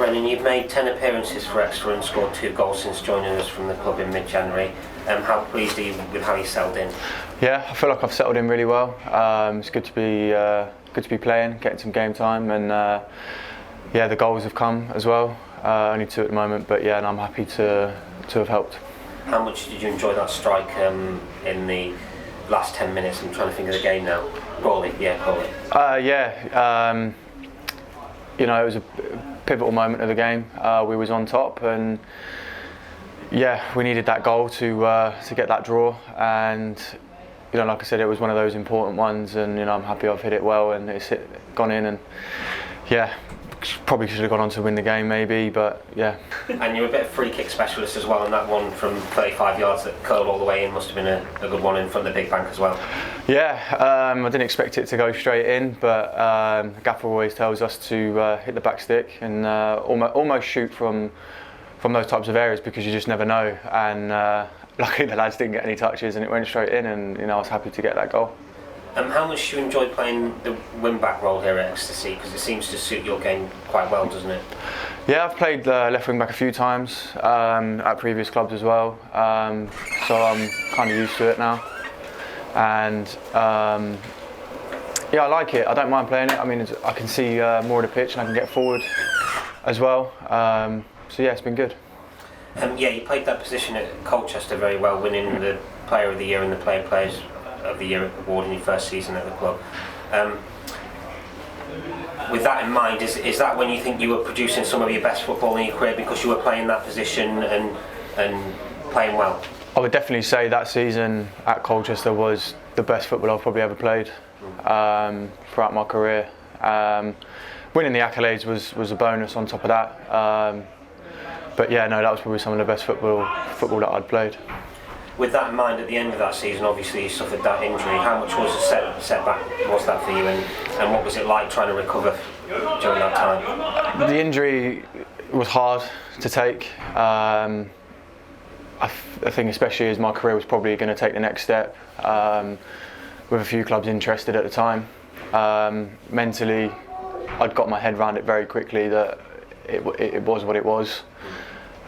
Brennan, you've made 10 appearances for Exeter and scored 2 goals since joining us from the club in mid-January. How pleased are you with how you settled in? Yeah, I feel like I've settled in really well. It's good to be playing, getting some game time, and the goals have come as well. Only 2 at the moment, but yeah, and I'm happy to have helped. How much did you enjoy that strike in the last 10 minutes? I'm trying to think of the game now. Crawley. It was a pivotal moment of the game. We was on top, and we needed that goal to get that draw. And like I said, it was one of those important ones, and I'm happy I've hit it well and it's gone in. And probably should have gone on to win the game maybe, but yeah. And you're a bit of free kick specialist as well, and that one from 35 yards that curled all the way in must have been a good one in front of the big bank as well. Yeah, I didn't expect it to go straight in, but Gaffer always tells us to hit the back stick and almost shoot from those types of areas, because you just never know. And luckily the lads didn't get any touches and it went straight in, and I was happy to get that goal. How much do you enjoy playing the wing-back role here at Exeter? Because it seems to suit your game quite well, doesn't it? Yeah, I've played left wing-back a few times at previous clubs as well, so I'm kind of used to it now. And I like it. I don't mind playing it. I mean, I can see more of the pitch and I can get forward as well. So yeah, it's been good. You played that position at Colchester very well, winning the Player of the Year and the Players of the Year award in your first season at the club. With that in mind, is that when you think you were producing some of your best football in your career, because you were playing that position and playing well? I would definitely say that season at Colchester was the best football I've probably ever played throughout my career. Winning the accolades was a bonus on top of that. But yeah, no, that was probably some of the best football that I'd played. With that in mind, at the end of that season, obviously you suffered that injury. How much was a setback was that for you, and what was it like trying to recover during that time? The injury was hard to take. I think especially as my career was probably going to take the next step, with a few clubs interested at the time. Mentally, I'd got my head around it very quickly that it was what it was.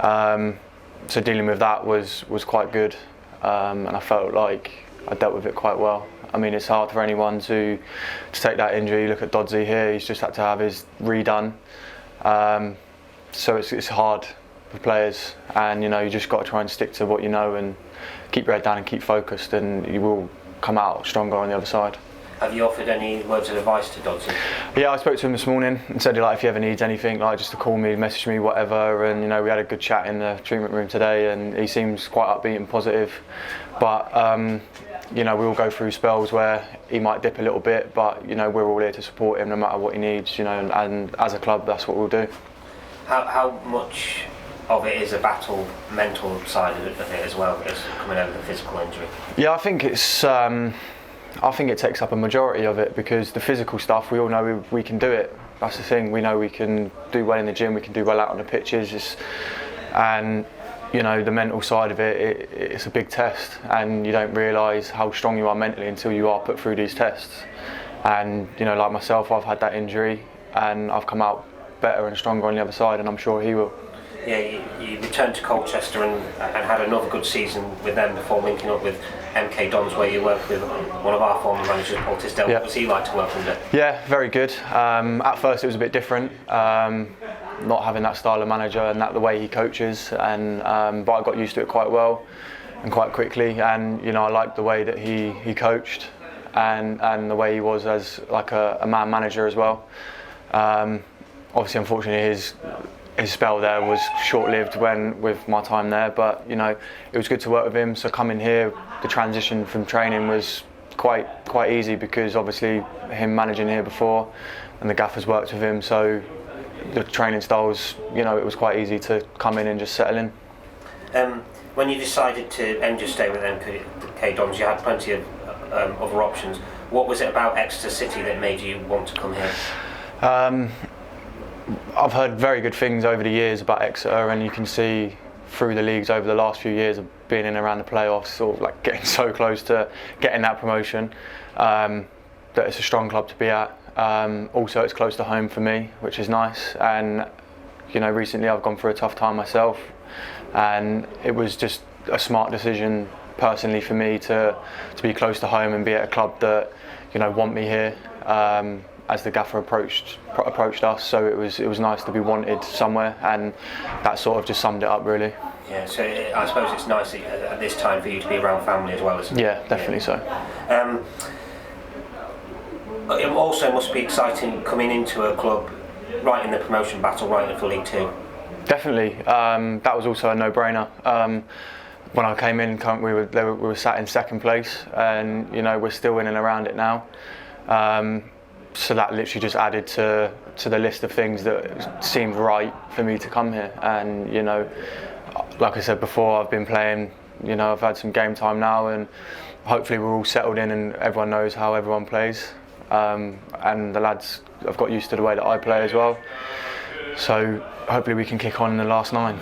So dealing with that was quite good, and I felt like I dealt with it quite well. I mean, it's hard for anyone to take that injury. Look at Dodsey here; he's just had to have his redone. So it's hard for players, and you just got to try and stick to what you know and keep your head down and keep focused, and you will come out stronger on the other side. Have you offered any words of advice to Dodsey? Yeah, I spoke to him this morning and said if he ever needs anything, just to call me, message me, whatever. And we had a good chat in the treatment room today, and he seems quite upbeat and positive. But we all go through spells where he might dip a little bit, but we're all here to support him no matter what he needs. And as a club, that's what we'll do. How much of it is a battle, mental side of it as well as coming over the physical injury? Yeah, I think it takes up a majority of it, because the physical stuff, we all know we can do it. That's the thing, we know we can do well in the gym, we can do well out on the pitches, and the mental side of it's a big test, and you don't realise how strong you are mentally until you are put through these tests. And like myself, I've had that injury and I've come out better and stronger on the other side, and I'm sure he will. Yeah, you returned to Colchester and had another good season with them before linking up with MK Dons, where you worked with one of our former managers, Paul Tisdale. Yeah. What was he like to work under? Yeah, very good. At first it was a bit different, not having that style of manager and the way he coaches, and but I got used to it quite well and quite quickly, and I liked the way that he coached and the way he was as like a man manager as well. Obviously, unfortunately, his spell there was short-lived with my time there, but it was good to work with him. So coming here, the transition from training was quite easy, because obviously him managing here before and the gaffers worked with him, so the training styles, it was quite easy to come in and just settle in. When you decided to end your stay with MK Dons, you had plenty of other options. What was it about Exeter City that made you want to come here? I've heard very good things over the years about Exeter, and you can see through the leagues over the last few years of being in around the playoffs, sort of like getting so close to getting that promotion, that it's a strong club to be at. Also, it's close to home for me, which is nice, and you know, recently I've gone through a tough time myself, and it was just a smart decision personally for me to be close to home and be at a club that, you know, want me here. As the gaffer approached us, so it was nice to be wanted somewhere, and that sort of just summed it up really. Yeah, so I suppose it's nice at this time for you to be around family as well, isn't it? Yeah, definitely so. It also must be exciting coming into a club right in the promotion battle, right into League Two. Definitely, that was also a no-brainer. When I came in, we were sat in second place, and you know, we're still in and around it now. So that literally just added to the list of things that seemed right for me to come here. And you know, like I said before, I've been playing, you know, I've had some game time now, and hopefully we're all settled in and everyone knows how everyone plays. And the lads have got used to the way that I play as well. So hopefully we can kick on in the last 9.